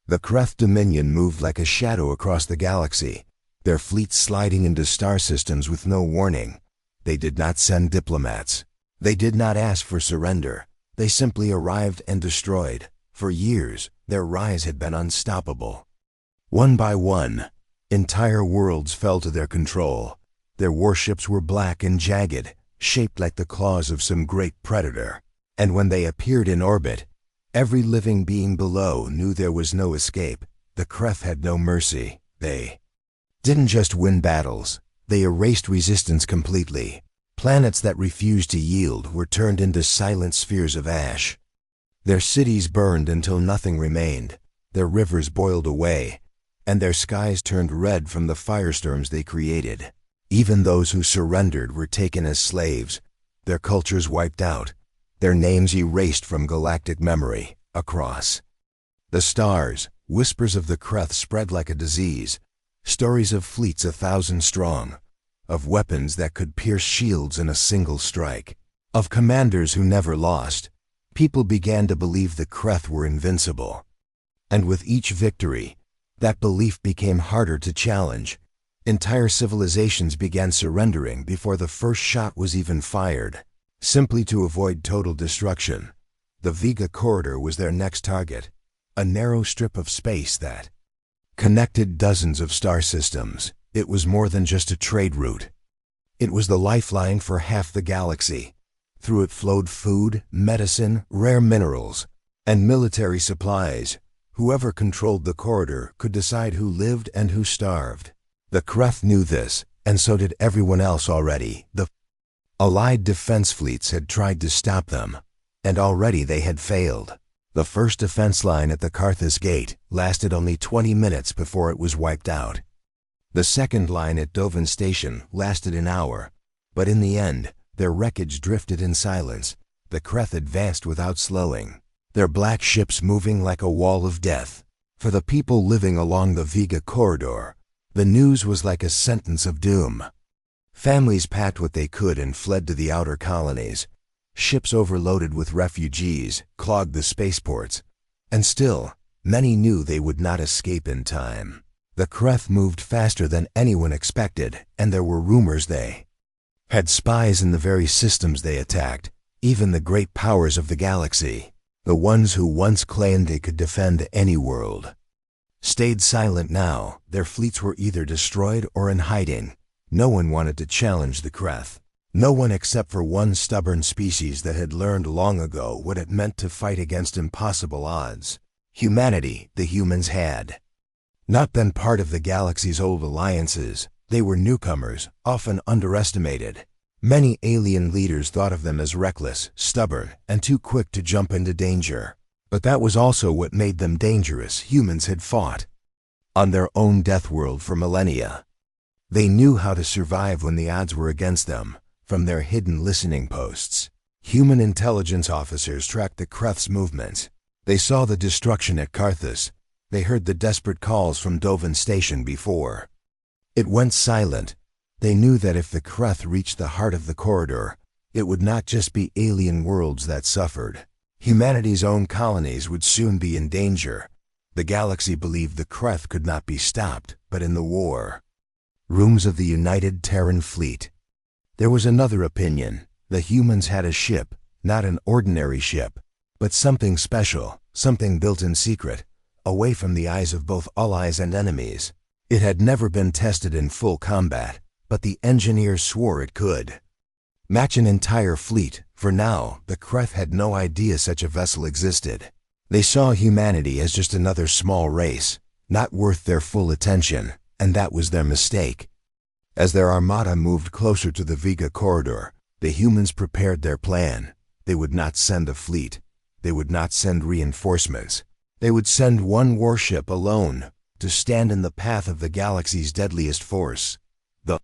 The Kreth Dominion moved like a shadow across the galaxy, their fleets sliding into star systems with no warning. They did not send diplomats. They did not ask for surrender. They simply arrived and destroyed. For years, their rise had been unstoppable. One by one, entire worlds fell to their control. Their warships were black and jagged, shaped like the claws of some great predator. And when they appeared in orbit, every living being below knew there was no escape. The Kreth had no mercy. They didn't just win battles, they erased resistance completely. Planets that refused to yield were turned into silent spheres of ash. Their cities burned until nothing remained, their rivers boiled away, and their skies turned red from the firestorms they created. Even those who surrendered were taken as slaves, their cultures wiped out, their names erased from galactic memory. Across the stars, whispers of the Kreth spread like a disease, stories of fleets 1,000 strong, of weapons that could pierce shields in a single strike, of commanders who never lost. People began to believe the Kreth were invincible. And with each victory, that belief became harder to challenge. Entire civilizations began surrendering before the first shot was even fired, simply to avoid total destruction. The Vega Corridor was their next target, a narrow strip of space that connected dozens of star systems. It was more than just a trade route. It was the lifeline for half the galaxy. Through it flowed food, medicine, rare minerals, and military supplies. Whoever controlled the corridor could decide who lived and who starved. The Kreth knew this, and so did everyone else already. The Allied defense fleets had tried to stop them, and already they had failed. The first defense line at the Karthus Gate lasted only 20 minutes before it was wiped out. The second line at Dovan Station lasted an hour, but in the end, their wreckage drifted in silence. The Kreth advanced without slowing, their black ships moving like a wall of death. For the people living along the Vega Corridor, the news was like a sentence of doom. Families packed what they could and fled to the outer colonies. Ships overloaded with refugees clogged the spaceports, and still, many knew they would not escape in time. The Kreth moved faster than anyone expected, and there were rumors they had spies in the very systems they attacked, even the great powers of the galaxy, the ones who once claimed they could defend any world, stayed silent now. Their fleets were either destroyed or in hiding. No one wanted to challenge the Kreth. No one except for one stubborn species that had learned long ago what it meant to fight against impossible odds. Humanity, the humans, had not been part of the galaxy's old alliances. They were newcomers, often underestimated. Many alien leaders thought of them as reckless, stubborn, and too quick to jump into danger. But that was also what made them dangerous. Humans had fought on their own deathworld for millennia. They knew how to survive when the odds were against them. From their hidden listening posts, human intelligence officers tracked the Kreth's movements. They saw the destruction at Karthus. They heard the desperate calls from Dovan Station before it went silent. They knew that if the Kreth reached the heart of the corridor, it would not just be alien worlds that suffered. Humanity's own colonies would soon be in danger. The galaxy believed the Kreth could not be stopped, but in the war rooms of the United Terran Fleet, there was another opinion. The humans had a ship, not an ordinary ship, but something special, something built in secret, away from the eyes of both allies and enemies. It had never been tested in full combat, but the engineers swore it could match an entire fleet. For now, the Kreth had no idea such a vessel existed. They saw humanity as just another small race, not worth their full attention, and that was their mistake. As their armada moved closer to the Vega Corridor, the humans prepared their plan. They would not send a fleet. They would not send reinforcements. They would send one warship alone to stand in the path of the galaxy's deadliest force. The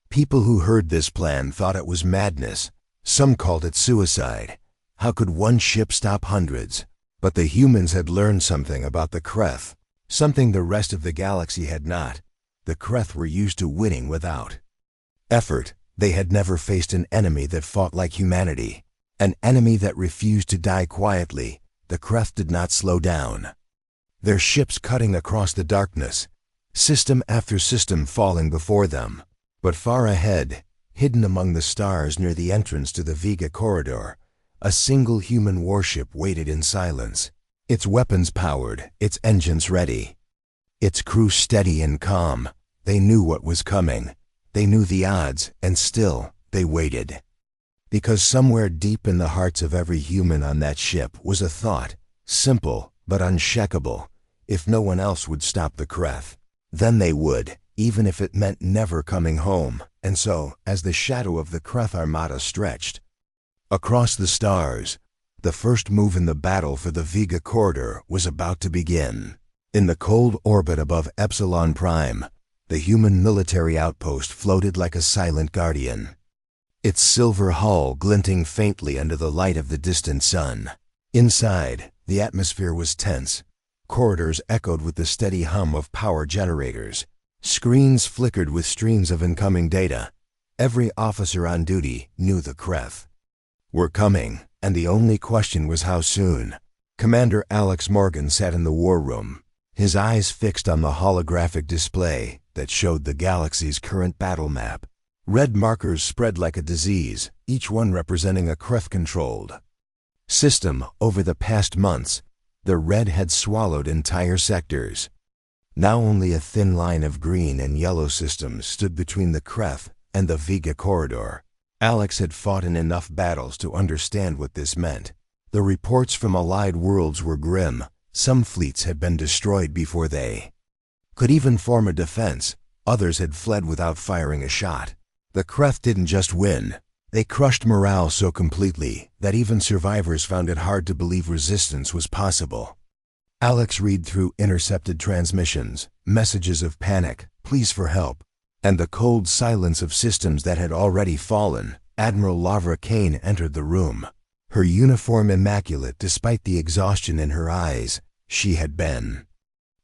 people who heard this plan thought it was madness. Some called it suicide. How could one ship stop hundreds? But the humans had learned something about the Kreth, something the rest of the galaxy had not. The Kreth were used to winning without effort. They had never faced an enemy that fought like humanity, an enemy that refused to die quietly. The Kreth did not slow down. their ships cutting across the darkness, system after system falling before them. But far ahead, hidden among the stars near the entrance to the Vega corridor, a single human warship waited in silence, its weapons powered, its engines ready, its crew steady and calm. They knew what was coming. They knew the odds, and still, they waited. Because somewhere deep in the hearts of every human on that ship was a thought, simple but unshakable: if no one else would stop the Kreth, then they would, even if it meant never coming home. And so, as the shadow of the Kreth armada stretched across the stars, the first move in the battle for the Vega corridor was about to begin. In the cold orbit above Epsilon Prime, the human military outpost floated like a silent guardian, its silver hull glinting faintly under the light of the distant sun. Inside, the atmosphere was tense. Corridors echoed with the steady hum of power generators. Screens flickered with streams of incoming data. Every officer on duty knew the Kreth were coming, and the only question was how soon. Commander Alex Morgan sat in the war room, his eyes fixed on the holographic display that showed the galaxy's current battle map. Red markers spread like a disease, each one representing a Kreth-controlled system. Over the past months, the red had swallowed entire sectors. Now only a thin line of green and yellow systems stood between the Kreth and the Vega corridor. Alex had fought in enough battles to understand what this meant. The reports from allied worlds were grim. Some fleets had been destroyed before they could even form a defense. Others had fled without firing a shot. The Kreth didn't just win. They crushed morale so completely that even survivors found it hard to believe resistance was possible. Alex read through intercepted transmissions, messages of panic, pleas for help, and the cold silence of systems that had already fallen. Admiral Lavra Kane entered the room, her uniform immaculate despite the exhaustion in her eyes. She had been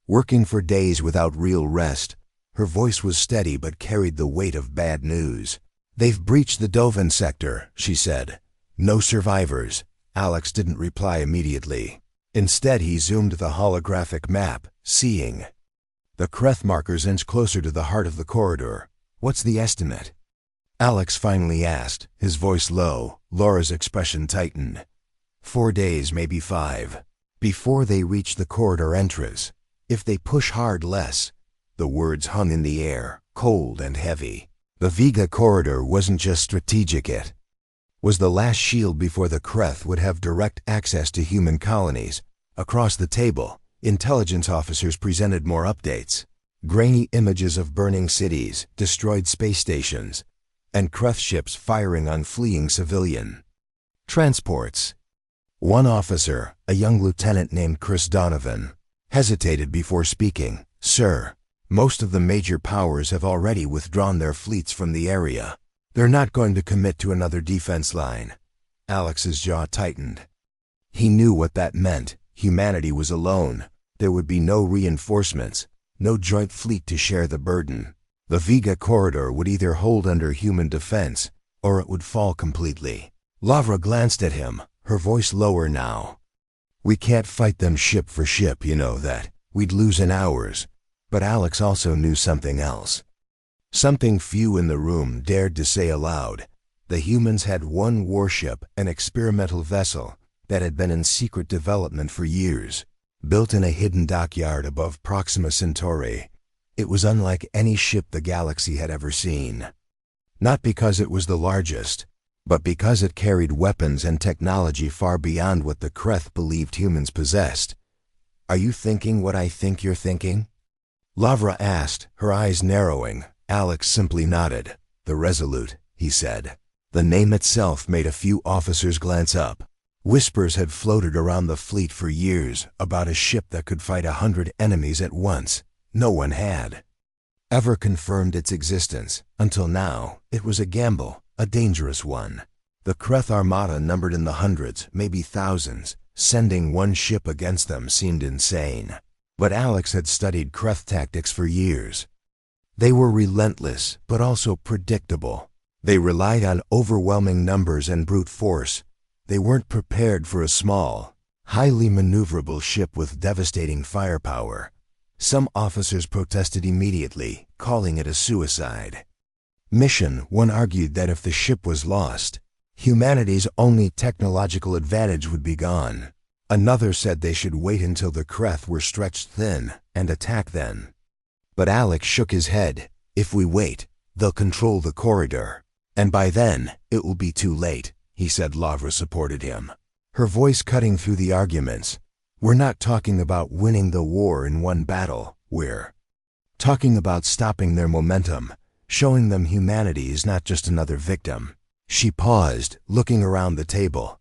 working for days without real rest. Her voice was steady but carried the weight of bad news. "They've breached the Dovan sector," she said. "No survivors." Alex didn't reply immediately. Instead, he zoomed the holographic map, seeing the Kreth markers inch closer to the heart of the corridor. "What's the estimate?" Alex finally asked, his voice low. Laura's expression tightened. 4 days, maybe 5. Before they reach the corridor entrance. If they push hard, less. The words hung in the air, cold and heavy. The Vega corridor wasn't just strategic, it was the last shield before the Kreth would have direct access to human colonies. Across the table, intelligence officers presented more updates. Grainy images of burning cities, destroyed space stations, and Kreth ships firing on fleeing civilian transports. One officer, a young lieutenant named Chris Donovan, hesitated before speaking. "Sir, most of the major powers have already withdrawn their fleets from the area. They're not going to commit to another defense line." Alex's jaw tightened. He knew what that meant. Humanity was alone. There would be no reinforcements, no joint fleet to share the burden. The Vega corridor would either hold under human defense, or it would fall completely. Lavra glanced at him, her voice lower now. "We can't fight them ship for ship, you know that. We'd lose in hours." But Alex also knew something else. Something few in the room dared to say aloud. The humans had one warship, an experimental vessel that had been in secret development for years. Built in a hidden dockyard above Proxima Centauri, it was unlike any ship the galaxy had ever seen. Not because it was the largest, but because it carried weapons and technology far beyond what the Kreth believed humans possessed. "Are you thinking what I think you're thinking?" Lavra asked, her eyes narrowing. Alex simply nodded. "The Resolute," he said. The name itself made a few officers glance up. Whispers had floated around the fleet for years about a ship that could fight 100 enemies at once. No one had ever confirmed its existence. Until now, it was a gamble, a dangerous one. The Kreth armada numbered in the hundreds, maybe thousands. Sending one ship against them seemed insane. But Alex had studied Kreth tactics for years. They were relentless, but also predictable. They relied on overwhelming numbers and brute force. They weren't prepared for a small, Highly maneuverable ship with devastating firepower. Some officers protested immediately, calling it a suicide mission. One argued that if the ship was lost, humanity's only technological advantage would be gone. Another said they should wait until the Kreth were stretched thin and attack then. But Alex shook his head. If we wait, they'll control the corridor. And by then, it will be too late, he said. Lavra supported him, her voice cutting through the arguments. We're not talking about winning the war in one battle. We're talking about stopping their momentum, showing them humanity is not just another victim. She paused, looking around the table.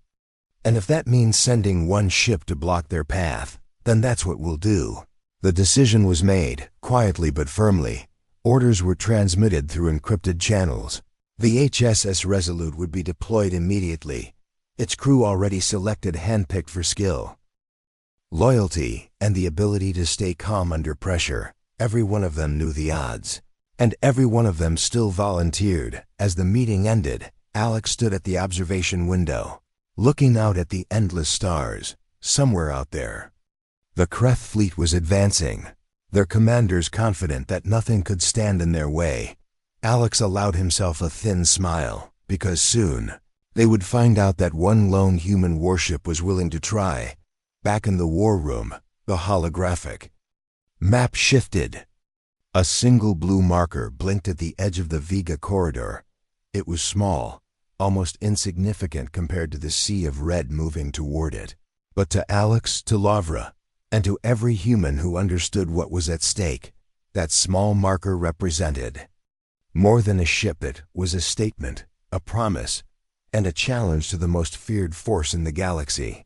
And if that means sending one ship to block their path, then that's what we'll do. The decision was made, quietly but firmly. Orders were transmitted through encrypted channels. The HSS Resolute would be deployed immediately, its crew already selected, handpicked for skill, loyalty, and the ability to stay calm under pressure. Every one of them knew the odds, and every one of them still volunteered. As the meeting ended, Alex stood at the observation window, looking out at the endless stars. Somewhere out there, the Kreth fleet was advancing, their commanders confident that nothing could stand in their way. Alex allowed himself a thin smile, because soon they would find out that one lone human warship was willing to try. Back in the war room, the holographic map shifted. A single blue marker blinked at the edge of the Vega corridor. It was small, almost insignificant compared to the sea of red moving toward it. But to Alex, to Lavra, and to every human who understood what was at stake, that small marker represented more than a ship. It was a statement, a promise, and a challenge to the most feared force in the galaxy.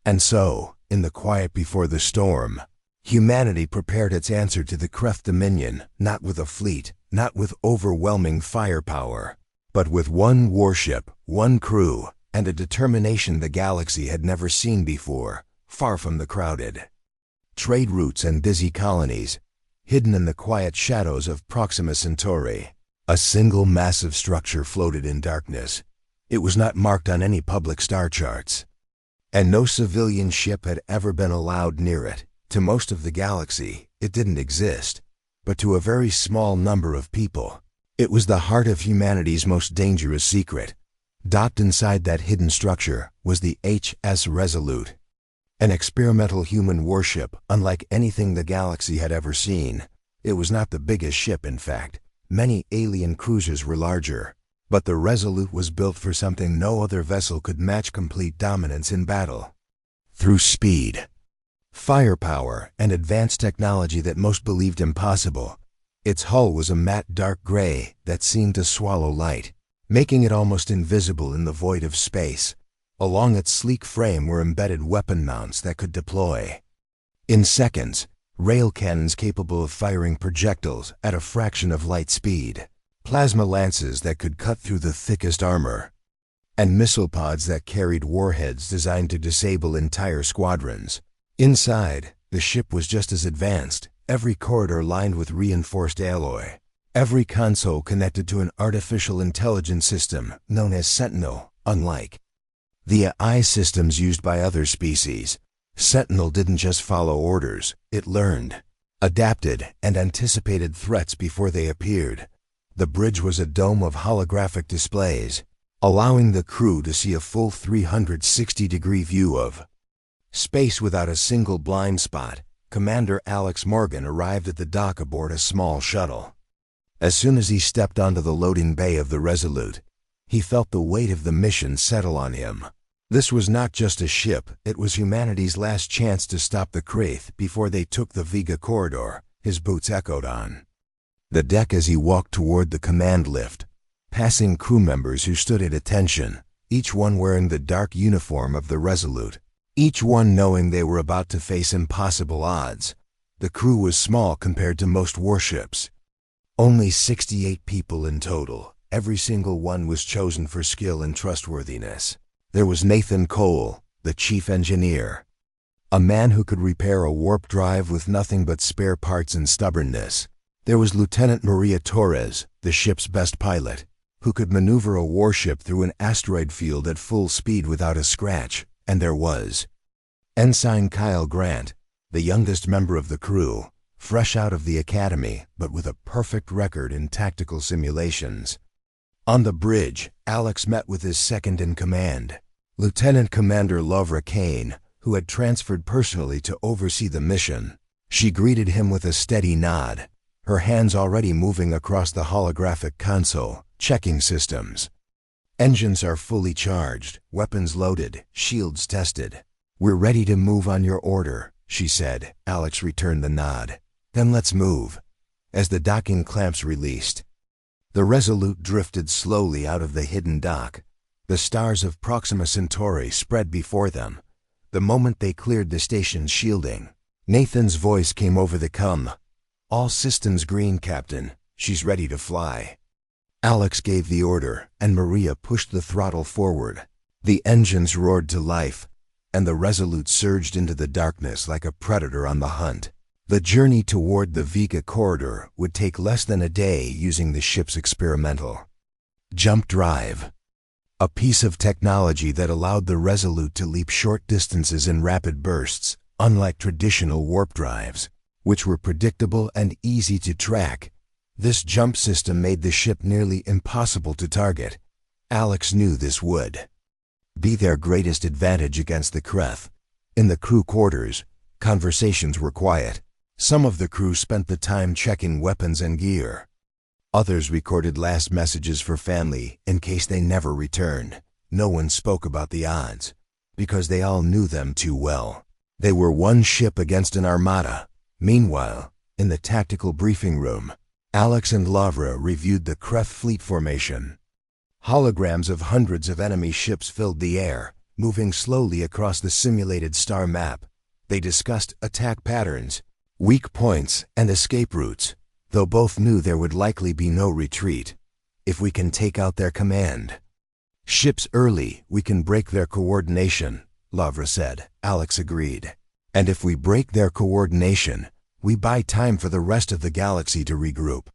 And so, in the quiet before the storm, humanity prepared its answer to the Kreth Dominion, not with a fleet, not with overwhelming firepower, but with one warship, one crew, and a determination the galaxy had never seen before. Far from the crowded trade routes and busy colonies, hidden in the quiet shadows of Proxima Centauri, a single massive structure floated in darkness. It was not marked on any public star charts, and no civilian ship had ever been allowed near it. To most of the galaxy, it didn't exist, but to a very small number of people, it was the heart of humanity's most dangerous secret. Docked inside that hidden structure was the HS Resolute, an experimental human warship unlike anything the galaxy had ever seen. It was not the biggest ship, in fact. Many alien cruisers were larger, but the Resolute was built for something no other vessel could match: complete dominance in battle. Through speed, firepower, and advanced technology that most believed impossible. Its hull was a matte dark gray that seemed to swallow light, making it almost invisible in the void of space. Along its sleek frame were embedded weapon mounts that could deploy in seconds, rail cannons capable of firing projectiles at a fraction of light speed, plasma lances that could cut through the thickest armor, and missile pods that carried warheads designed to disable entire squadrons. Inside, the ship was just as advanced, every corridor lined with reinforced alloy, every console connected to an artificial intelligence system known as Sentinel. Unlike the AI systems used by other species, Sentinel didn't just follow orders, it learned, adapted, and anticipated threats before they appeared. The bridge was a dome of holographic displays, allowing the crew to see a full 360-degree view of space without a single blind spot. Commander Alex Morgan arrived at the dock aboard a small shuttle. As soon as he stepped onto the loading bay of the Resolute, he felt the weight of the mission settle on him. This was not just a ship, it was humanity's last chance to stop the Kreth before they took the Vega corridor. His boots echoed on the deck as he walked toward the command lift, passing crew members who stood at attention, each one wearing the dark uniform of the Resolute, each one knowing they were about to face impossible odds. The crew was small compared to most warships. Only 68 people in total. Every single one was chosen for skill and trustworthiness. There was Nathan Cole, the chief engineer, a man who could repair a warp drive with nothing but spare parts and stubbornness. There was Lieutenant Maria Torres, the ship's best pilot, who could maneuver a warship through an asteroid field at full speed without a scratch. And there was Ensign Kyle Grant, the youngest member of the crew, fresh out of the academy but with a perfect record in tactical simulations. On the bridge, Alex met with his second-in-command, Lieutenant Commander Lovra Kane, who had transferred personally to oversee the mission. She greeted him with a steady nod, her hands already moving across the holographic console, checking systems. "Engines are fully charged, weapons loaded, shields tested. We're ready to move on your order," she said. Alex returned the nod. "Then let's move." As the docking clamps released, the Resolute drifted slowly out of the hidden dock. The stars of Proxima Centauri spread before them. The moment they cleared the station's shielding, Nathan's voice came over the comm. "All systems green, Captain. She's ready to fly." Alex gave the order, and Maria pushed the throttle forward. The engines roared to life, and the Resolute surged into the darkness like a predator on the hunt. The journey toward the Vega corridor would take less than a day using the ship's experimental jump drive, a piece of technology that allowed the Resolute to leap short distances in rapid bursts, unlike traditional warp drives, which were predictable and easy to track. This jump system made the ship nearly impossible to target. Alex knew this would be their greatest advantage against the Kreth. In the crew quarters, conversations were quiet. Some of the crew spent the time checking weapons and gear. Others recorded last messages for family in case they never returned. No one spoke about the odds, because they all knew them too well. They were one ship against an armada. Meanwhile, in the tactical briefing room, Alex and Lovra reviewed the Kreth fleet formation. Holograms of hundreds of enemy ships filled the air, moving slowly across the simulated star map. They discussed attack patterns, weak points, and escape routes, though both knew there would likely be no retreat. "If we can take out their command ships early, we can break their coordination," Lovra said. Alex agreed. "And if we break their coordination, we buy time for the rest of the galaxy to regroup."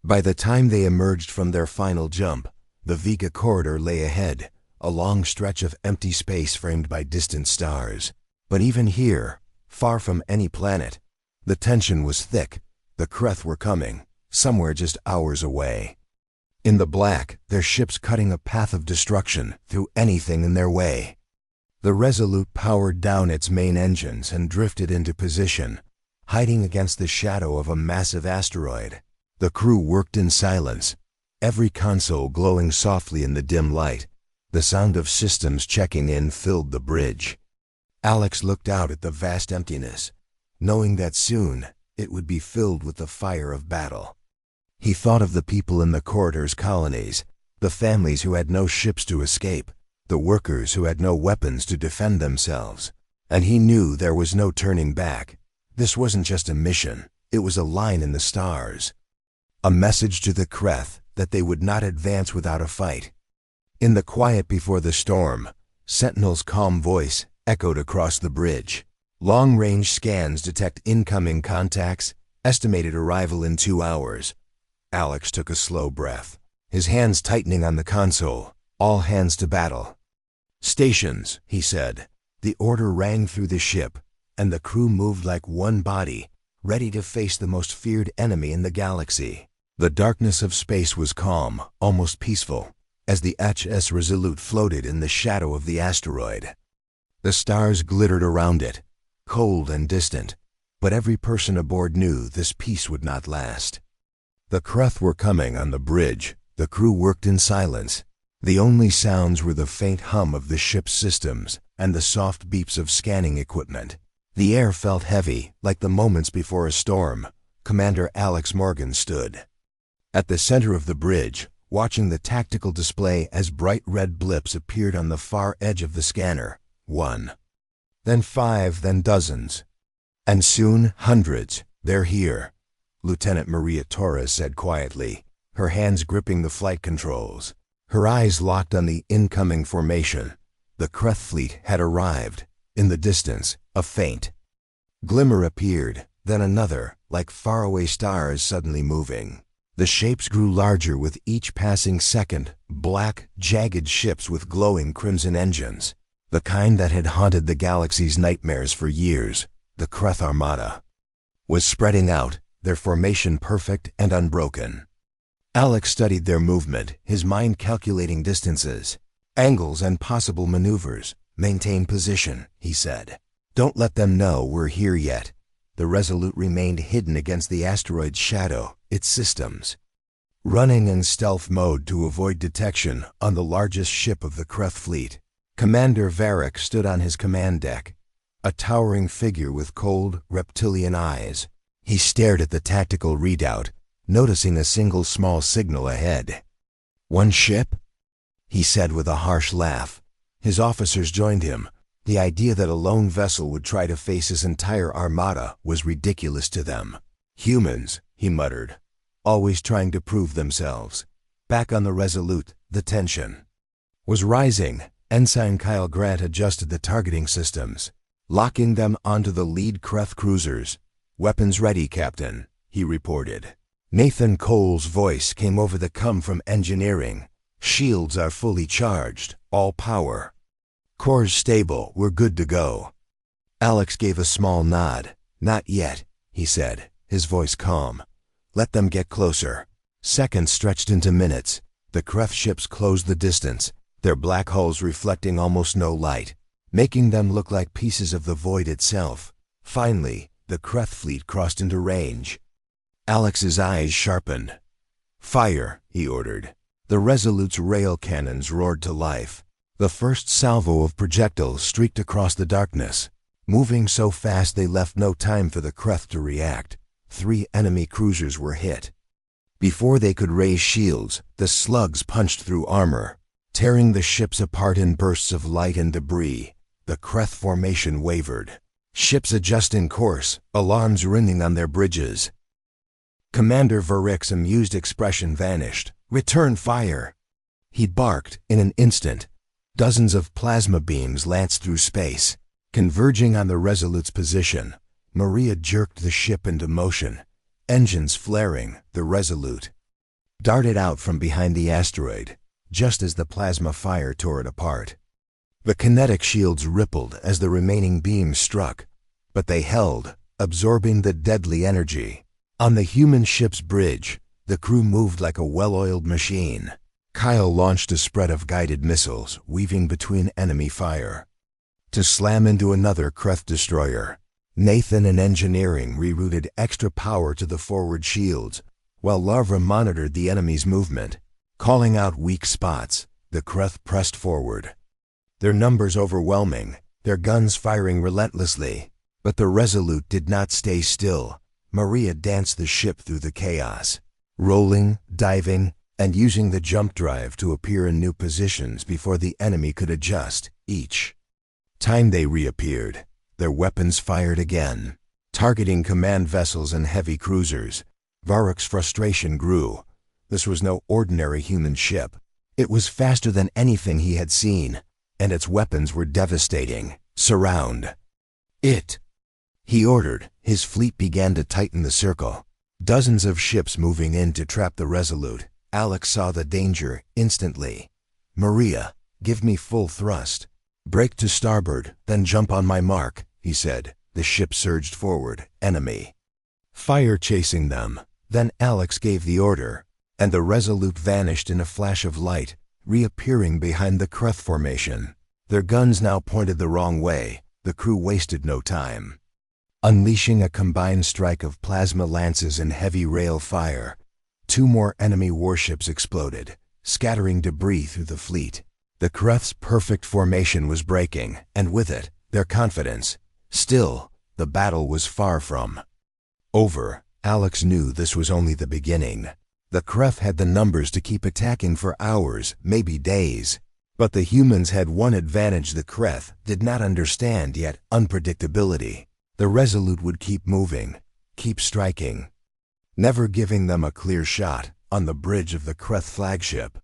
By the time they emerged from their final jump, the Vega corridor lay ahead, a long stretch of empty space framed by distant stars. But even here, far from any planet, the tension was thick. The Kreth were coming, somewhere just hours away. In the black, their ships cutting a path of destruction through anything in their way. The Resolute powered down its main engines and drifted into position, hiding against the shadow of a massive asteroid. The crew worked in silence, every console glowing softly in the dim light. The sound of systems checking in filled the bridge. Alex looked out at the vast emptiness, knowing that soon it would be filled with the fire of battle. He thought of the people in the corridor's colonies, the families who had no ships to escape, the workers who had no weapons to defend themselves. And he knew there was no turning back. This wasn't just a mission, it was a line in the stars. A message to the Kreth that they would not advance without a fight. In the quiet before the storm, Sentinel's calm voice echoed across the bridge. Long-range scans detect incoming contacts, estimated arrival in 2 hours. Alex took a slow breath, his hands tightening on the console. "All hands to battle." "Stations," he said. The order rang through the ship, and the crew moved like one body, ready to face the most feared enemy in the galaxy. The darkness of space was calm, almost peaceful, as the HS Resolute floated in the shadow of the asteroid. The stars glittered around it, cold and distant, but every person aboard knew this peace would not last. The Kreth were coming on the bridge. The crew worked in silence. The only sounds were the faint hum of the ship's systems and the soft beeps of scanning equipment. The air felt heavy, like the moments before a storm. Commander Alex Morgan stood at the center of the bridge, watching the tactical display as bright red blips appeared on the far edge of the scanner. 1, then 5, then dozens, and soon hundreds. "They're here," Lieutenant Maria Torres said quietly, her hands gripping the flight controls. Her eyes locked on the incoming formation. The Kreth fleet had arrived. In the distance, a faint glimmer appeared, then another, like faraway stars suddenly moving. The shapes grew larger with each passing second, black, jagged ships with glowing crimson engines. The kind that had haunted the galaxy's nightmares for years, the Kreth Armada, was spreading out, their formation perfect and unbroken. Alex studied their movement, his mind calculating distances, angles, and possible maneuvers. "Maintain position," he said. "Don't let them know we're here yet." The Resolute remained hidden against the asteroid's shadow, its systems running in stealth mode to avoid detection on the largest ship of the Kreth fleet. Commander Varric stood on his command deck, a towering figure with cold, reptilian eyes. He stared at the tactical readout, noticing a single small signal ahead. "One ship?" he said with a harsh laugh. His officers joined him. The idea that a lone vessel would try to face his entire armada was ridiculous to them. "Humans," he muttered, "always trying to prove themselves." Back on the Resolute, the tension was rising. Ensign Kyle Grant adjusted the targeting systems, locking them onto the lead Kreth cruisers. "Weapons ready, Captain," he reported. Nathan Cole's voice came over the com from engineering. "Shields are fully charged, all power. Cores stable, we're good to go." Alex gave a small nod. "Not yet," he said, his voice calm. "Let them get closer." Seconds stretched into minutes. The Kreth ships closed the distance, their black hulls reflecting almost no light, making them look like pieces of the void itself. Finally, the Kreth fleet crossed into range. Alex's eyes sharpened. "Fire," he ordered. The Resolute's rail cannons roared to life. The first salvo of projectiles streaked across the darkness, moving so fast they left no time for the Kreth to react. 3 enemy cruisers were hit. Before they could raise shields, the slugs punched through armor, tearing the ships apart in bursts of light and debris. The Kreth formation wavered, ships adjusting course, alarms ringing on their bridges. Commander Varric's amused expression vanished. "Return fire!" he barked. In an instant, dozens of plasma beams lanced through space, converging on the Resolute's position. Maria jerked the ship into motion. Engines flaring, the Resolute darted out from behind the asteroid, just as the plasma fire tore it apart. The kinetic shields rippled as the remaining beams struck, but they held, absorbing the deadly energy. On the human ship's bridge, the crew moved like a well-oiled machine. Kyle launched a spread of guided missiles, weaving between enemy fire, to slam into another Kreth destroyer. Nathan and engineering rerouted extra power to the forward shields, while Larva monitored the enemy's movement, calling out weak spots. The Kreth pressed forward, their numbers overwhelming, their guns firing relentlessly. But the Resolute did not stay still. Maria danced the ship through the chaos, rolling, diving, and using the jump drive to appear in new positions before the enemy could adjust. Each time they reappeared, their weapons fired again, targeting command vessels and heavy cruisers. Varric's frustration grew. This was no ordinary human ship. It was faster than anything he had seen, and its weapons were devastating. "Surround it," he ordered. His fleet began to tighten the circle, dozens of ships moving in to trap the Resolute. Alex saw the danger instantly. "Maria, give me full thrust. Brake to starboard, then jump on my mark," he said. The ship surged forward, enemy fire chasing them. Then Alex gave the order, and the Resolute vanished in a flash of light, reappearing behind the Kreth formation. Their guns now pointed the wrong way. The crew wasted no time, unleashing a combined strike of plasma lances and heavy rail fire. 2 more enemy warships exploded, scattering debris through the fleet. The Kreth's perfect formation was breaking, and with it, their confidence. Still, the battle was far from over. Alex knew this was only the beginning. The Kreth had the numbers to keep attacking for hours, maybe days. But the humans had one advantage the Kreth did not understand yet: unpredictability. The Resolute would keep moving, keep striking, never giving them a clear shot. On the bridge of the Kreth flagship,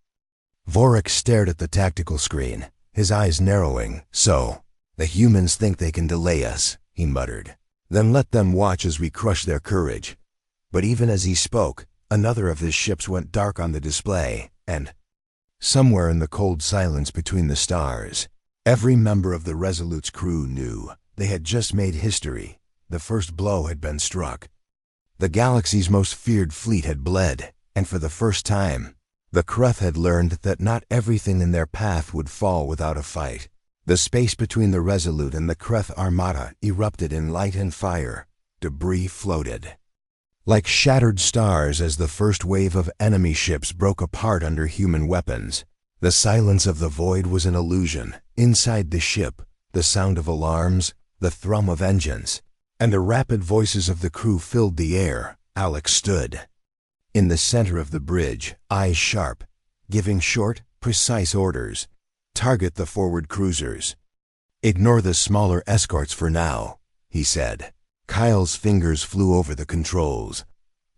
Varric stared at the tactical screen, his eyes narrowing. "So, the humans think they can delay us," he muttered. "Then let them watch as we crush their courage." But even as he spoke, another of his ships went dark on the display, and somewhere in the cold silence between the stars, Every member of the Resolute's crew knew they had just made history. The first blow had been struck. The galaxy's most feared fleet had bled, and for the first time, the Creth had learned that not everything in their path would fall without a fight. The space between the Resolute and the Creth armada erupted in light and fire. Debris floated like shattered stars as the first wave of enemy ships broke apart under human weapons. The silence of the void was an illusion. Inside the ship, the sound of alarms, the thrum of engines, and the rapid voices of the crew filled the air. Alex stood in the center of the bridge, eyes sharp, giving short, precise orders. Target the forward cruisers. Ignore the smaller escorts for now, he said. Kyle's fingers flew over the controls,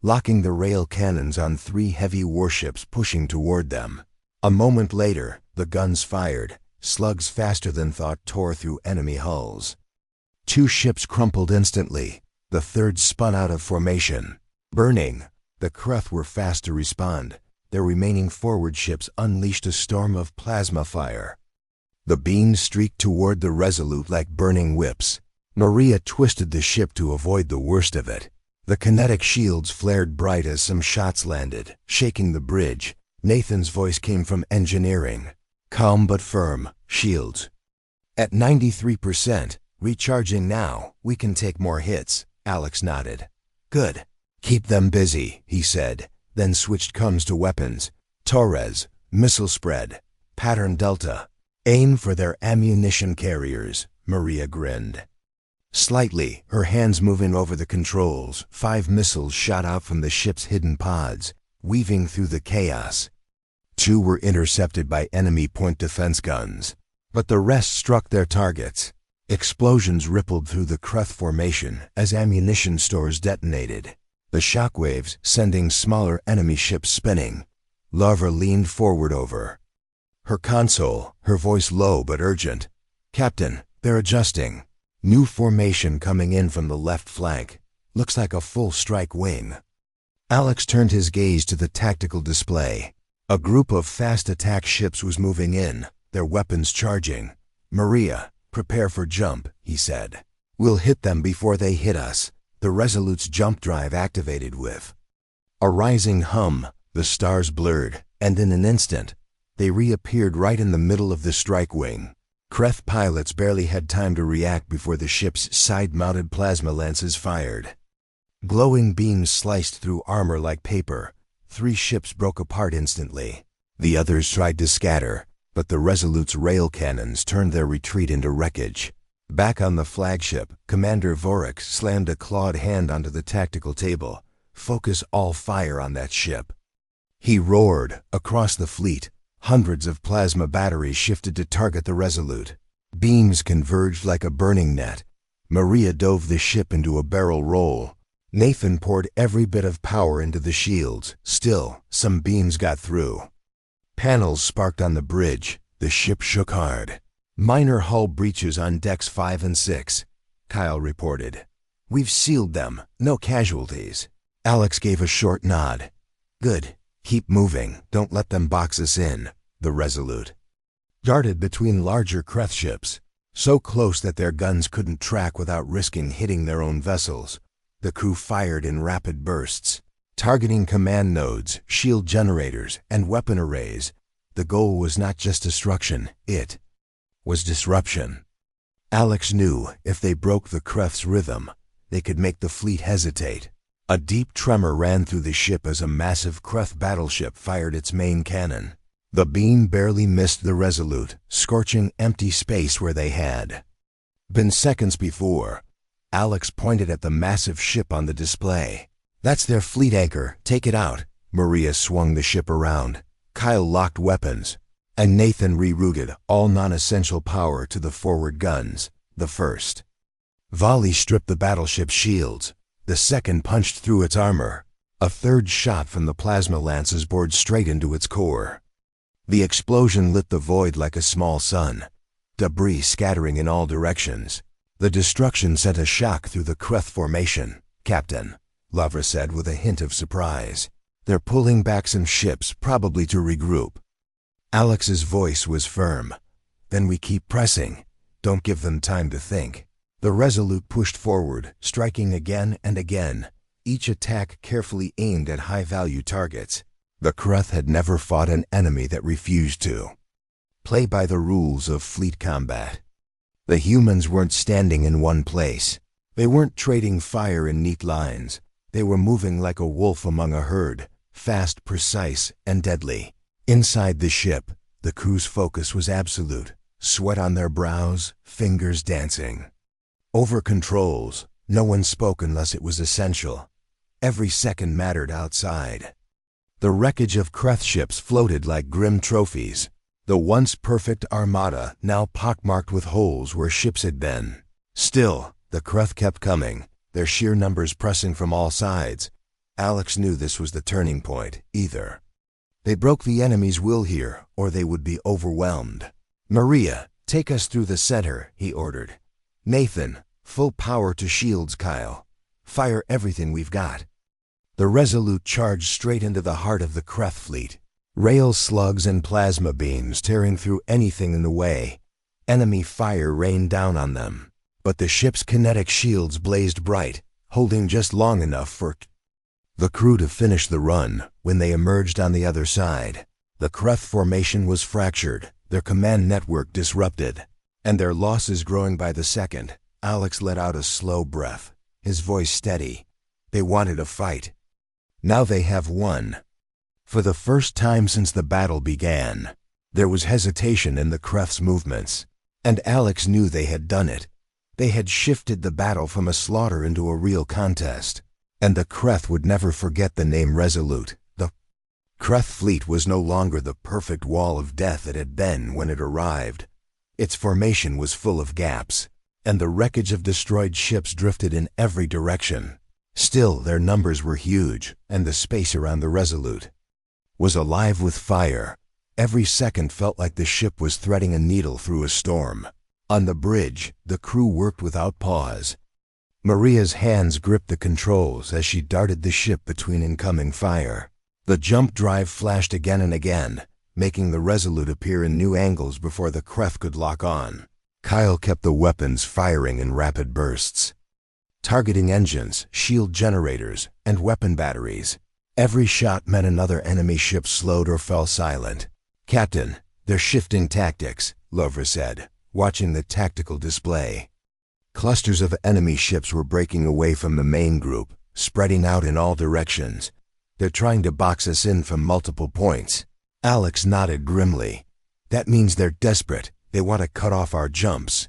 locking the rail cannons on 3 heavy warships pushing toward them. A moment later, the guns fired. Slugs faster than thought tore through enemy hulls. 2 ships crumpled instantly. The third spun out of formation, burning. The Creth were fast to respond. Their remaining forward ships unleashed a storm of plasma fire. The beams streaked toward the Resolute like burning whips. Maria twisted the ship to avoid the worst of it. The kinetic shields flared bright as some shots landed, shaking the bridge. Nathan's voice came from engineering. Calm but firm. Shields at 93%. Recharging now. We can take more hits. Alex nodded. Good. Keep them busy, he said, then switched comms to weapons. Torres, missile spread. Pattern Delta. Aim for their ammunition carriers. Maria grinned slightly, her hands moving over the controls. 5 missiles shot out from the ship's hidden pods, weaving through the chaos. 2 were intercepted by enemy point defense guns, but the rest struck their targets. Explosions rippled through the Creth formation as ammunition stores detonated, the shockwaves sending smaller enemy ships spinning. Larva leaned forward over her console, her voice low but urgent. Captain, they're adjusting. New formation coming in from the left flank. Looks like a full strike wing. Alex turned his gaze to the tactical display. A group of fast attack ships was moving in, their weapons charging. Maria, prepare for jump, he said. We'll hit them before they hit us. The Resolute's jump drive activated with a rising hum. The stars blurred, and in an instant, they reappeared right in the middle of the strike wing. Creth pilots barely had time to react before the ship's side-mounted plasma lances fired. Glowing beams sliced through armor like paper. 3 ships broke apart instantly. The others tried to scatter, but the Resolute's rail cannons turned their retreat into wreckage. Back on the flagship, Commander Vorik slammed a clawed hand onto the tactical table. Focus all fire on that ship. He roared. Across the fleet, hundreds of plasma batteries shifted to target the Resolute. Beams converged like a burning net. Maria dove the ship into a barrel roll. Nathan poured every bit of power into the shields. Still, some beams got through. Panels sparked on the bridge. The ship shook hard. Minor hull breaches on decks 5 and 6, Kyle reported. We've sealed them. No casualties. Alex gave a short nod. Good. Keep moving. Don't let them box us in. The Resolute darted between larger Creth ships, so close that their guns couldn't track without risking hitting their own vessels. The crew fired in rapid bursts, targeting command nodes, shield generators, and weapon arrays. The goal was not just destruction, it was disruption. Alex knew if they broke the Creth's rhythm, they could make the fleet hesitate. A deep tremor ran through the ship as a massive Creth battleship fired its main cannon. The beam barely missed the Resolute, scorching empty space where they had been seconds before. Alex pointed at the massive ship on the display. That's their fleet anchor. Take it out. Maria swung the ship around. Kyle locked weapons, and Nathan rerouted all non-essential power to the forward guns. The first volley stripped the battleship's shields. The second punched through its armor. A third shot from the plasma lances bored straight into its core. The explosion lit the void like a small sun, debris scattering in all directions. The destruction sent a shock through the Creth formation. Captain, Lavra said with a hint of surprise. They're pulling back some ships, probably to regroup. Alex's voice was firm. Then we keep pressing. Don't give them time to think. The Resolute pushed forward, striking again and again, each attack carefully aimed at high-value targets. The Kreth had never fought an enemy that refused to play by the rules of fleet combat. The humans weren't standing in one place. They weren't trading fire in neat lines. They were moving like a wolf among a herd, fast, precise, and deadly. Inside the ship, the crew's focus was absolute, sweat on their brows, fingers dancing. Over controls, no one spoke unless it was essential. Every second mattered outside. The wreckage of Kreth ships floated like grim trophies. The once perfect armada, now pockmarked with holes where ships had been. Still, the Kreth kept coming, their sheer numbers pressing from all sides. Alex knew this was the turning point. Either they broke the enemy's will here, or they would be overwhelmed. "Maria, take us through the center," he ordered. "Nathan, full power to shields, Kyle. Fire everything we've got." The Resolute charged straight into the heart of the Kreth fleet. Rail slugs and plasma beams tearing through anything in the way. Enemy fire rained down on them. But the ship's kinetic shields blazed bright, holding just long enough for the crew to finish the run. When they emerged on the other side, the Kreth formation was fractured, their command network disrupted, and their losses growing by the second. Alex let out a slow breath, his voice steady. They wanted a fight. Now they have won. For the first time since the battle began, there was hesitation in the Kreth's movements, and Alex knew they had done it. They had shifted the battle from a slaughter into a real contest, and the Kreth would never forget the name Resolute. The Kreth fleet was no longer the perfect wall of death it had been when it arrived. Its formation was full of gaps, and the wreckage of destroyed ships drifted in every direction. Still, their numbers were huge, and the space around the Resolute was alive with fire. Every second felt like the ship was threading a needle through a storm. On the bridge, the crew worked without pause. Maria's hands gripped the controls as she darted the ship between incoming fire. The jump drive flashed again and again, making the Resolute appear in new angles before the Kreth could lock on. Kyle kept the weapons firing in rapid bursts, targeting engines, shield generators, and weapon batteries. Every shot meant another enemy ship slowed or fell silent. "Captain, they're shifting tactics," Lovra said, watching the tactical display. Clusters of enemy ships were breaking away from the main group, spreading out in all directions. "They're trying to box us in from multiple points." Alex nodded grimly. "That means they're desperate. They want to cut off our jumps."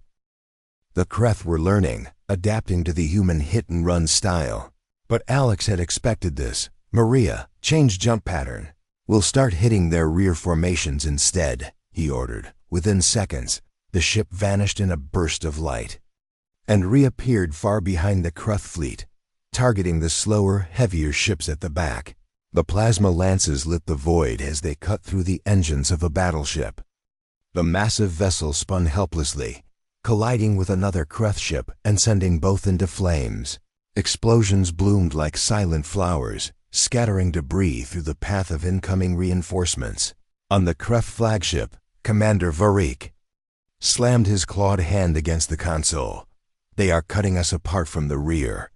The Kreth were learning, adapting to the human hit-and-run style. But Alex had expected this. "Maria, change jump pattern. We'll start hitting their rear formations instead," he ordered. Within seconds, the ship vanished in a burst of light and reappeared far behind the Kreth fleet, targeting the slower, heavier ships at the back. The plasma lances lit the void as they cut through the engines of a battleship. The massive vessel spun helplessly, colliding with another Kreth ship and sending both into flames. Explosions bloomed like silent flowers, scattering debris through the path of incoming reinforcements. On the Kreth flagship, Commander Varik slammed his clawed hand against the console. "They are cutting us apart from the rear,"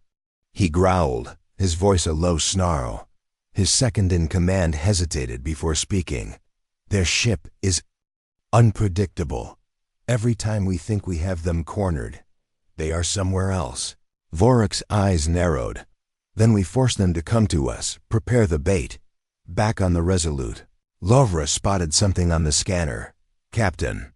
he growled, his voice a low snarl. His second-in-command hesitated before speaking. "Their ship is unpredictable. Every time we think we have them cornered, they are somewhere else." Vorik's eyes narrowed. "Then we force them to come to us, prepare the bait." Back on the Resolute, Lovra spotted something on the scanner. "Captain,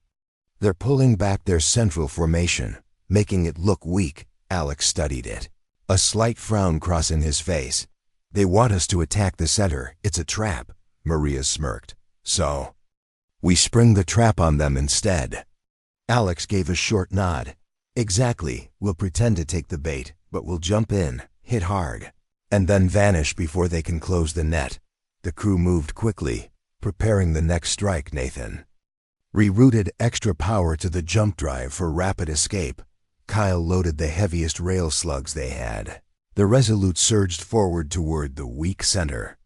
they're pulling back their central formation, making it look weak." Alex studied it, a slight frown crossing his face. "They want us to attack the center. It's a trap," Maria smirked. "So we spring the trap on them instead." Alex gave a short nod. "Exactly. We'll pretend to take the bait, but we'll jump in, hit hard, and then vanish before they can close the net." The crew moved quickly, preparing the next strike. Nathan rerouted extra power to the jump drive for rapid escape. Kyle loaded the heaviest rail slugs they had. The Resolute surged forward toward the weak center.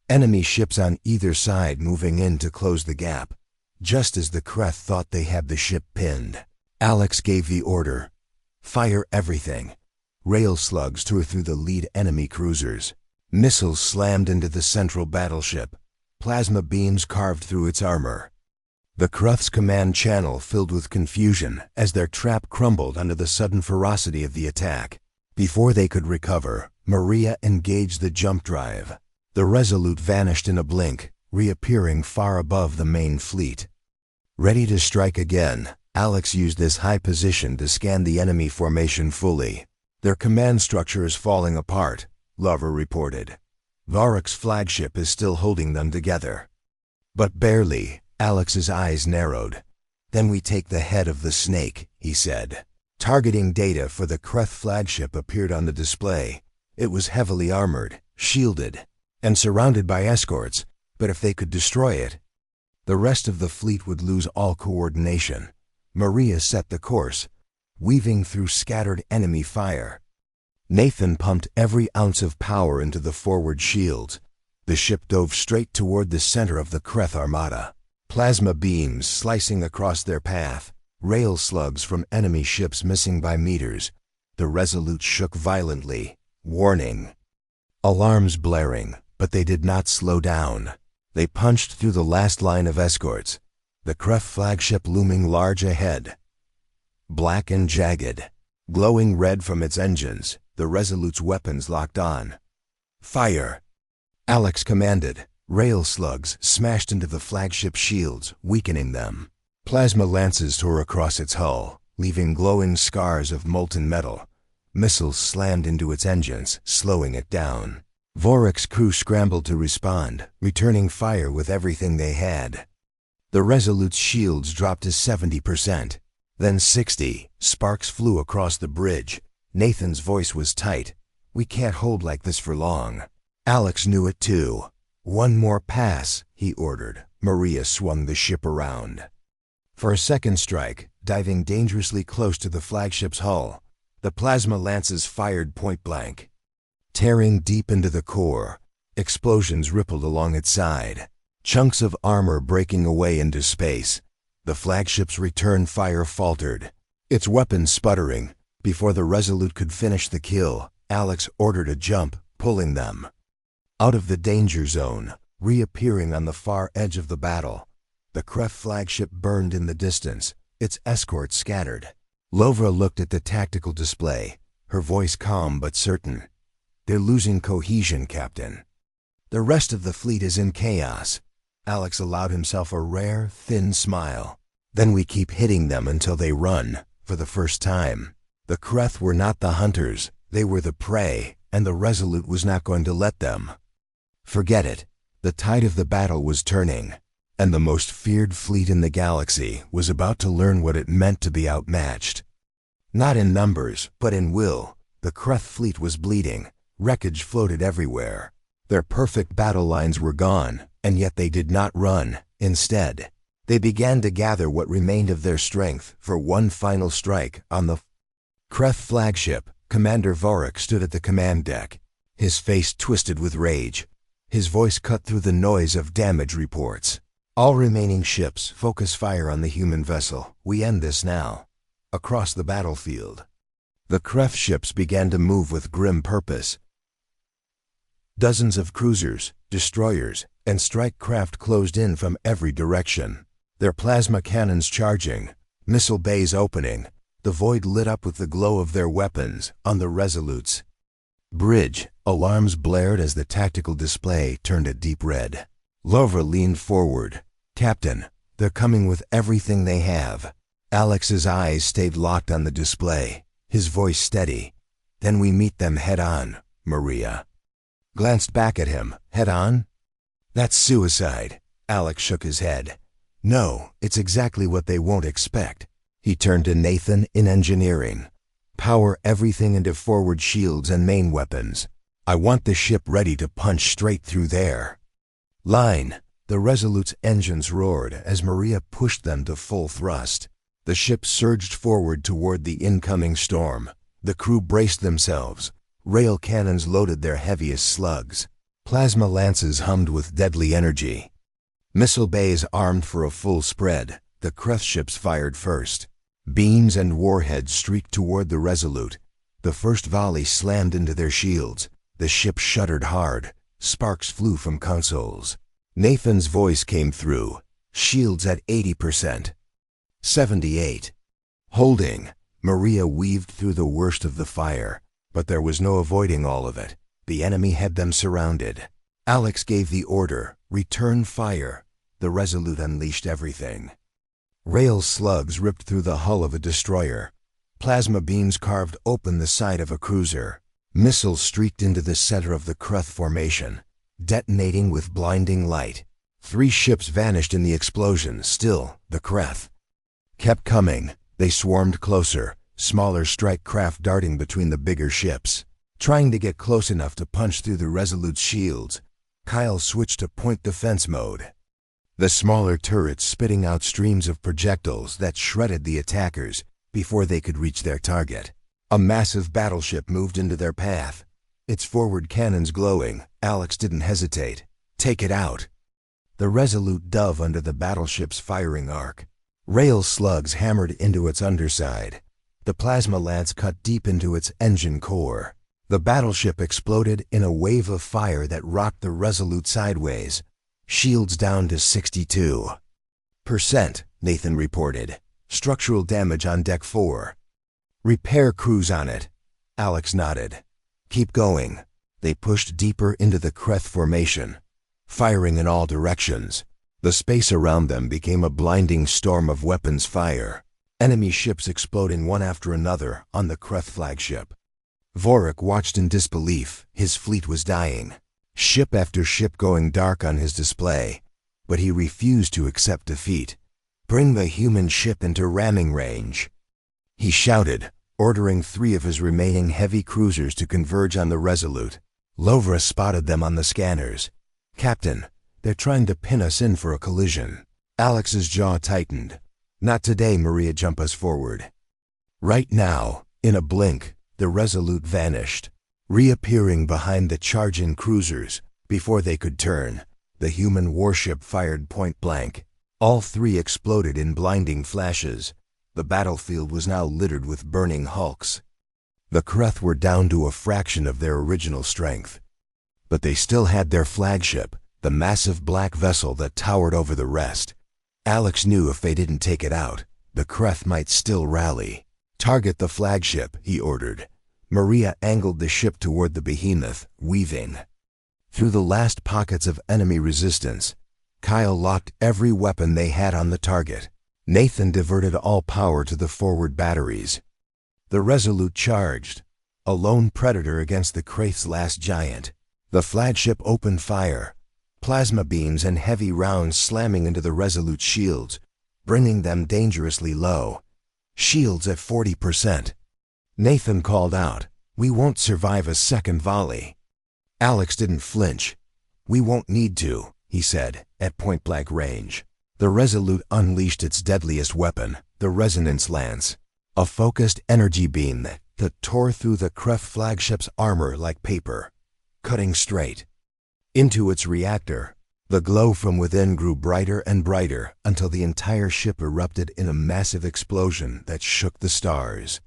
Enemy ships on either side moving in to close the gap. Just as the Kreth thought they had the ship pinned, Alex gave the order. Fire everything. Rail slugs tore through the lead enemy cruisers. Missiles slammed into the central battleship. Plasma beams carved through its armor. The Kreth's command channel filled with confusion as their trap crumbled under the sudden ferocity of the attack. Before they could recover, Maria engaged the jump drive. The Resolute vanished in a blink, reappearing far above the main fleet. Ready to strike again, Alex used this high position to scan the enemy formation fully. Their command structure is falling apart, Lover reported. Varroc's flagship is still holding them together. But barely. Alex's eyes narrowed. Then we take the head of the snake, he said. Targeting data for the Kreth flagship appeared on the display. It was heavily armored, shielded, and surrounded by escorts, but if they could destroy it, the rest of the fleet would lose all coordination. Maria set the course, weaving through scattered enemy fire. Nathan pumped every ounce of power into the forward shields. The ship dove straight toward the center of the Kreth armada. Plasma beams slicing across their path, rail slugs from enemy ships missing by meters. The Resolute shook violently. Warning. Alarms blaring, but they did not slow down. They punched through the last line of escorts, the Kreth flagship looming large ahead. Black and jagged, glowing red from its engines, the Resolute's weapons locked on. Fire! Alex commanded. Rail slugs smashed into the flagship shields, weakening them. Plasma lances tore across its hull, leaving glowing scars of molten metal. Missiles slammed into its engines, slowing it down. Varroc's crew scrambled to respond, returning fire with everything they had. The Resolute's shields dropped to 70%, then 60%. Sparks flew across the bridge. Nathan's voice was tight. We can't hold like this for long. Alex knew it too. One more pass, he ordered. Maria swung the ship around. For a second strike, diving dangerously close to the flagship's hull, the plasma lances fired point blank. Tearing deep into the core, explosions rippled along its side, chunks of armor breaking away into space. The flagship's return fire faltered, its weapons sputtering. Before the Resolute could finish the kill, Alex ordered a jump, pulling them out of the danger zone, reappearing on the far edge of the battle. The Kreth flagship burned in the distance, its escorts scattered. Lovra looked at the tactical display, her voice calm but certain. They're losing cohesion, Captain. The rest of the fleet is in chaos. Alex allowed himself a rare, thin smile. Then we keep hitting them until they run, for the first time. The Kreth were not the hunters, they were the prey, and the Resolute was not going to let them. Forget it. The tide of the battle was turning, and the most feared fleet in the galaxy was about to learn what it meant to be outmatched. Not in numbers, but in will. The Kreth fleet was bleeding. Wreckage floated everywhere. Their perfect battle lines were gone, and yet they did not run. Instead, they began to gather what remained of their strength for one final strike on the Kreth flagship. Commander Varroc stood at the command deck, his face twisted with rage. His voice cut through the noise of damage reports. All remaining ships, focus fire on the human vessel. We end this now. Across the battlefield, the Kreth ships began to move with grim purpose. Dozens of cruisers, destroyers, and strike craft closed in from every direction, their plasma cannons charging, missile bays opening, the void lit up with the glow of their weapons. On the Resolute's bridge, alarms blared as the tactical display turned a deep red. Lovra leaned forward. Captain, they're coming with everything they have. Alex's eyes stayed locked on the display, his voice steady. Then we meet them head on. Maria glanced back at him. Head on? That's suicide. Alex shook his head. No, it's exactly what they won't expect. He turned to Nathan in engineering. Power everything into forward shields and main weapons. I want the ship ready to punch straight through there. Line. The Resolute's engines roared as Maria pushed them to full thrust. The ship surged forward toward the incoming storm. The crew braced themselves. Rail cannons loaded their heaviest slugs. Plasma lances hummed with deadly energy. Missile bays armed for a full spread, the Kreth ships fired first. Beams and warheads streaked toward the Resolute. The first volley slammed into their shields. The ship shuddered hard. Sparks flew from consoles. Nathan's voice came through. Shields at 80%. 78. Holding. Maria weaved through the worst of the fire. But there was no avoiding all of it. The enemy had them surrounded. Alex gave the order, return fire. The Resolute unleashed everything. Rail slugs ripped through the hull of a destroyer. Plasma beams carved open the side of a cruiser. Missiles streaked into the center of the Kreth formation, detonating with blinding light. 3 ships vanished in the explosion. Still, the Kreth kept coming. They swarmed closer, smaller strike craft darting between the bigger ships, trying to get close enough to punch through the Resolute's shields. Kyle switched to point defense mode. The smaller turrets spitting out streams of projectiles that shredded the attackers before they could reach their target. A massive battleship moved into their path. Its forward cannons glowing. Alex didn't hesitate. Take it out. The Resolute dove under the battleship's firing arc. Rail slugs hammered into its underside. The plasma lance cut deep into its engine core. The battleship exploded in a wave of fire that rocked the Resolute sideways. Shields down to 62%, Nathan reported. Structural damage on Deck 4. Repair crews on it. Alex nodded. Keep going. They pushed deeper into the Kreth formation, firing in all directions. The space around them became a blinding storm of weapons fire. Enemy ships exploding one after another on the Kreth flagship. Vorik watched in disbelief. His fleet was dying. Ship after ship going dark on his display. But he refused to accept defeat. Bring the human ship into ramming range. He shouted, ordering 3 of his remaining heavy cruisers to converge on the Resolute. Lovra spotted them on the scanners. Captain, they're trying to pin us in for a collision. Alex's jaw tightened. Not today, Maria. Jump us forward. Right now, in a blink, the Resolute vanished, reappearing behind the charging cruisers. Before they could turn, the human warship fired point blank. All 3 exploded in blinding flashes. The battlefield was now littered with burning hulks. The Kreth were down to a fraction of their original strength. But they still had their flagship, the massive black vessel that towered over the rest. Alex knew if they didn't take it out, the Kreth might still rally. Target the flagship, he ordered. Maria angled the ship toward the behemoth, weaving through the last pockets of enemy resistance. Kyle locked every weapon they had on the target. Nathan diverted all power to the forward batteries. The Resolute charged, a lone predator against the Kreth's last giant. The flagship opened fire, plasma beams and heavy rounds slamming into the Resolute's shields, bringing them dangerously low. Shields at 40%. Nathan called out, "We won't survive a second volley." Alex didn't flinch. "We won't need to," he said, at point-blank range. The Resolute unleashed its deadliest weapon, the Resonance Lance, a focused energy beam that tore through the Kreth flagship's armor like paper, cutting straight into its reactor. The glow from within grew brighter and brighter until the entire ship erupted in a massive explosion that shook the stars.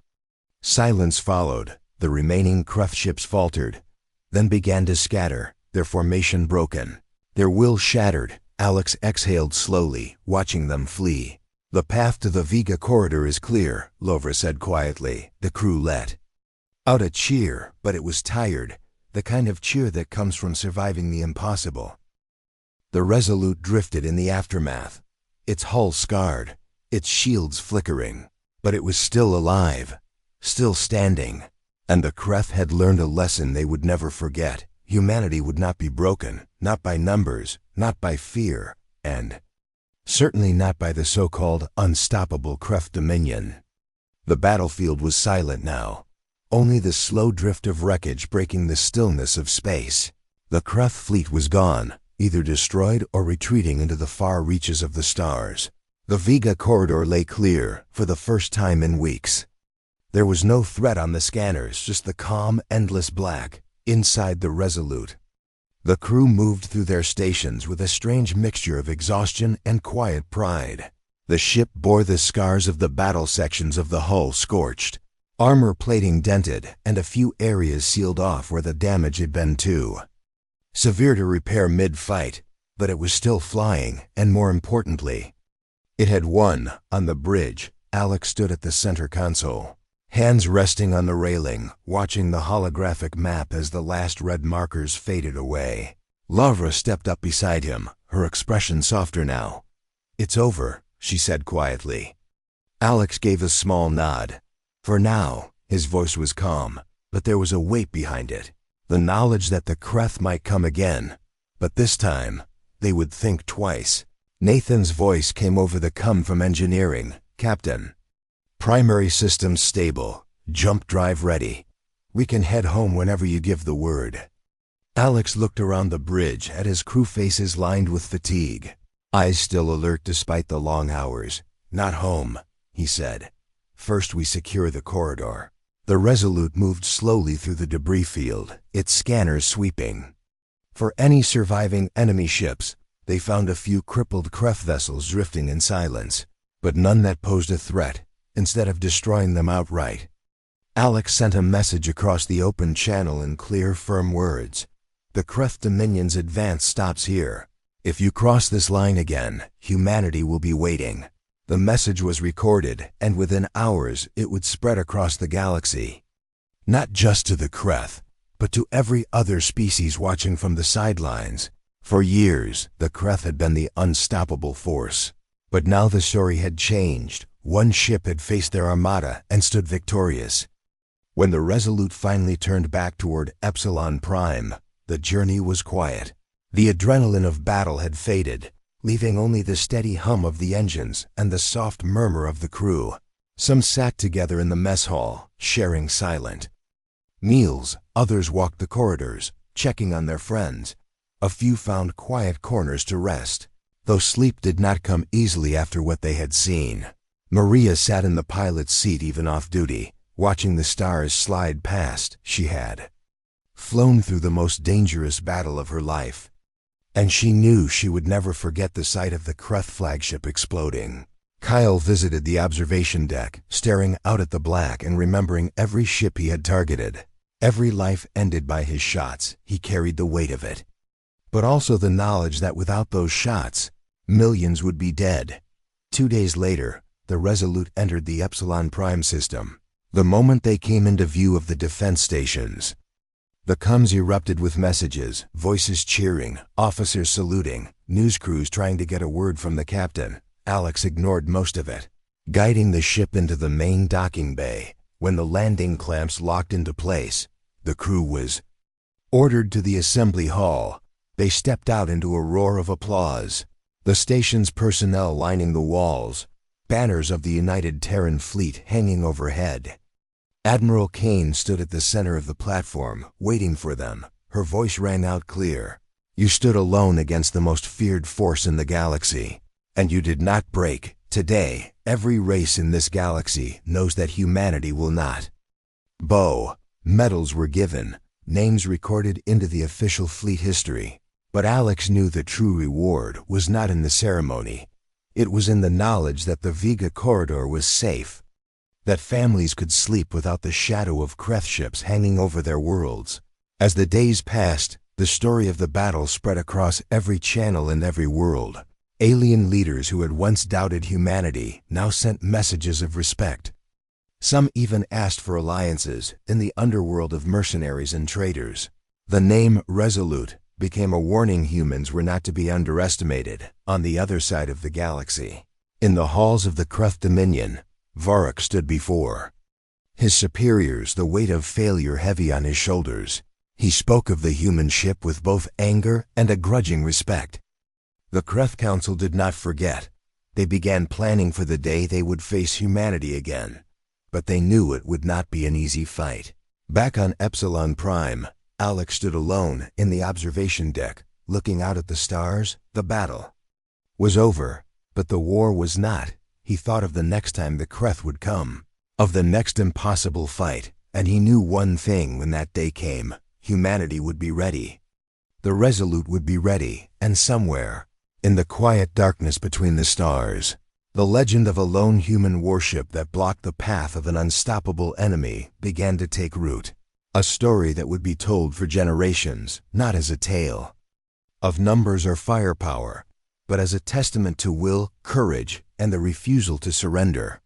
Silence followed. The remaining Kreth ships faltered, then began to scatter, their formation broken, their will shattered. Alex exhaled slowly, watching them flee. "The path to the Vega corridor is clear," Lovra said quietly. The crew let out a cheer, but it was tired, the kind of cheer that comes from surviving the impossible. The Resolute drifted in the aftermath, its hull scarred, its shields flickering. But it was still alive, still standing. And the Kreth had learned a lesson they would never forget. Humanity would not be broken, not by numbers, not by fear, and certainly not by the so-called unstoppable Kreth dominion. The battlefield was silent now, only the slow drift of wreckage breaking the stillness of space. The Kreth fleet was gone, either destroyed or retreating into the far reaches of the stars. The Vega corridor lay clear, for the first time in weeks. There was no threat on the scanners, just the calm, endless black inside the Resolute. The crew moved through their stations with a strange mixture of exhaustion and quiet pride. The ship bore the scars of the battle, sections of the hull scorched, armor plating dented, and a few areas sealed off where the damage had been too severe to repair mid-fight, but it was still flying, and more importantly, it had won. On the bridge, Alex stood at the center console, hands resting on the railing, watching the holographic map as the last red markers faded away. Lavra stepped up beside him, her expression softer now. "It's over," she said quietly. Alex gave a small nod. For now, his voice was calm, but there was a weight behind it. The knowledge that the Kreth might come again, but this time, they would think twice. Nathan's voice came over the come from engineering. "Captain, primary systems stable, jump drive ready. We can head home whenever you give the word." Alex looked around the bridge at his crew faces lined with fatigue, eyes still alert despite the long hours. "Not home," he said. "First we secure the corridor." The Resolute moved slowly through the debris field, its scanners sweeping for any surviving enemy ships. They found a few crippled Kreth vessels drifting in silence, but none that posed a threat. Instead of destroying them outright, Alex sent a message across the open channel in clear, firm words. "The Kreth Dominion's advance stops here. If you cross this line again, humanity will be waiting." The message was recorded, and within hours it would spread across the galaxy. Not just to the Kreth, but to every other species watching from the sidelines. For years, the Kreth had been the unstoppable force. But now the story had changed. One ship had faced their armada and stood victorious. When the Resolute finally turned back toward Epsilon Prime, the journey was quiet. The adrenaline of battle had faded, leaving only the steady hum of the engines and the soft murmur of the crew. Some sat together in the mess hall, sharing silent meals. Others walked the corridors, checking on their friends. A few found quiet corners to rest, though sleep did not come easily after what they had seen. Maria sat in the pilot's seat even off duty, watching the stars slide past. She had flown through the most dangerous battle of her life, and she knew she would never forget the sight of the Kreth flagship exploding. Kyle visited the observation deck, staring out at the black and remembering every ship he had targeted. Every life ended by his shots. He carried the weight of it. But also the knowledge that without those shots, millions would be dead. 2 days later, the Resolute entered the Epsilon Prime system. The moment they came into view of the defense stations, the comms erupted with messages, voices cheering, officers saluting, news crews trying to get a word from the captain. Alex ignored most of it, guiding the ship into the main docking bay. When the landing clamps locked into place, the crew was ordered to the assembly hall. They stepped out into a roar of applause, the station's personnel lining the walls, banners of the United Terran Fleet hanging overhead. Admiral Kane stood at the center of the platform, waiting for them. Her voice rang out clear. "You stood alone against the most feared force in the galaxy, and you did not break. Today, every race in this galaxy knows that humanity will not bow." Medals were given, names recorded into the official fleet history. But Alex knew the true reward was not in the ceremony. It was in the knowledge that the Vega corridor was safe, that families could sleep without the shadow of Kreth ships hanging over their worlds. As the days passed, the story of the battle spread across every channel and every world. Alien leaders who had once doubted humanity now sent messages of respect. Some even asked for alliances in the underworld of mercenaries and traders. The name Resolute became a warning humans were not to be underestimated on the other side of the galaxy. In the halls of the Kreth Dominion, Varrock stood before his superiors, the weight of failure heavy on his shoulders. He spoke of the human ship with both anger and a grudging respect. The Kreth Council did not forget. They began planning for the day they would face humanity again. But they knew it would not be an easy fight. Back on Epsilon Prime, Alex stood alone in the observation deck, looking out at the stars. The battle was over, but the war was not. He thought of the next time the Kreth would come, of the next impossible fight, and he knew one thing when that day came: humanity would be ready. The Resolute would be ready, and somewhere, in the quiet darkness between the stars, the legend of a lone human warship that blocked the path of an unstoppable enemy began to take root. A story that would be told for generations, not as a tale of numbers or firepower, but as a testament to will, courage, and the refusal to surrender.